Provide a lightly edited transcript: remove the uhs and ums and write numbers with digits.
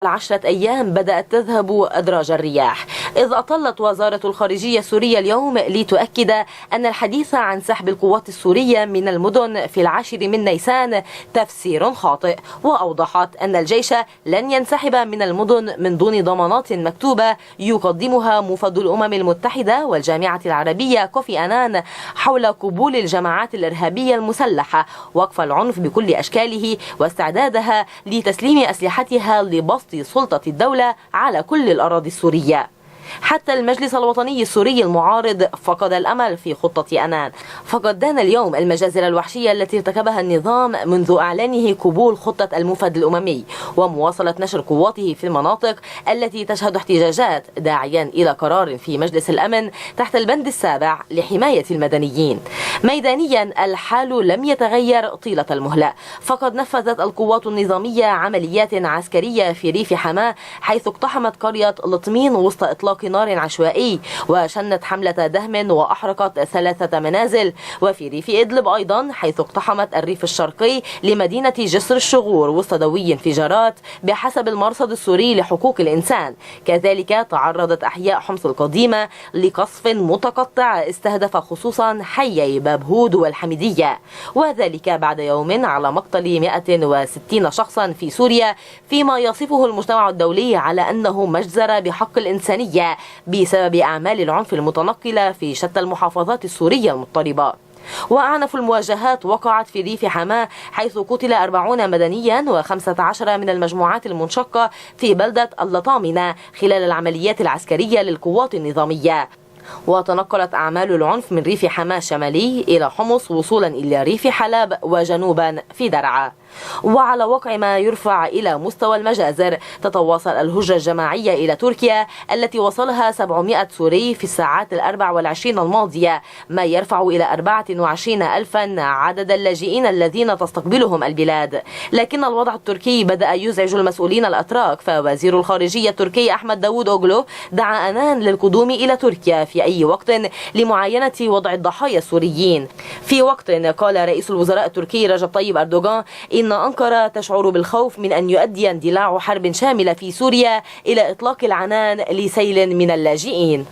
10 أيام بدأت تذهب أدراج الرياح، إذ أطلت وزارة الخارجية السورية اليوم لتؤكد أن الحديث عن سحب القوات السورية من المدن في 10 من نيسان تفسير خاطئ، وأوضحت أن الجيش لن ينسحب من المدن من دون ضمانات مكتوبة يقدمها مفد الأمم المتحدة والجامعة العربية كوفي أنان حول قبول الجماعات الإرهابية المسلحة وقف العنف بكل أشكاله واستعدادها لتسليم أسلحتها لبسط سلطة الدولة على كل الأراضي السورية. حتى المجلس الوطني السوري المعارض فقد الأمل في خطة أنان، فقد دان اليوم المجازر الوحشية التي ارتكبها النظام منذ إعلانه قبول خطة المفد الأممي ومواصلة نشر قواته في المناطق التي تشهد احتجاجات، داعيا إلى قرار في مجلس الأمن تحت البند السابع لحماية المدنيين. ميدانيا الحال لم يتغير طيلة المهلة، فقد نفذت القوات النظامية عمليات عسكرية في ريف حماة، حيث اقتحمت قرية لطمين وسط إطلاق نار عشوائي وشنت حملة دهم وأحرقت 3 منازل، وفي ريف إدلب أيضا حيث اقتحمت الريف الشرقي لمدينة جسر الشغور وسط دوي انفجارات بحسب المرصد السوري لحقوق الإنسان. كذلك تعرضت أحياء حمص القديمة لقصف متقطع استهدف خصوصا حيي باب هود والحميدية، وذلك بعد يوم على مقتل 160 شخصا في سوريا، فيما يصفه المجتمع الدولي على أنه مجزرة بحق الإنسانية بسبب أعمال العنف المتنقلة في شتى المحافظات السورية المضطربة. وأعنف المواجهات وقعت في ريف حماة، حيث قتل 40 مدنيا و15 من المجموعات المنشقة في بلدة اللطامنة خلال العمليات العسكرية للقوات النظامية. وتنقلت أعمال العنف من ريف حماة الشمالي إلى حمص وصولا إلى ريف حلب وجنوبا في درعا. وعلى وقع ما يرفع إلى مستوى المجازر، تتواصل الهجرة الجماعية إلى تركيا التي وصلها 700 سوري في الساعات 24 الماضية، ما يرفع إلى 24 ألفا عدد اللاجئين الذين تستقبلهم البلاد. لكن الوضع التركي بدأ يزعج المسؤولين الأتراك، فوزير الخارجية التركي أحمد داوود أوغلو دعا أنان للقدوم إلى تركيا في أي وقت لمعاينة وضع الضحايا السوريين. في وقت قال رئيس الوزراء التركي رجب طيب أردوغان إن أنقرة تشعر بالخوف من أن يؤدي اندلاع حرب شاملة في سوريا إلى إطلاق العنان لسيل من اللاجئين.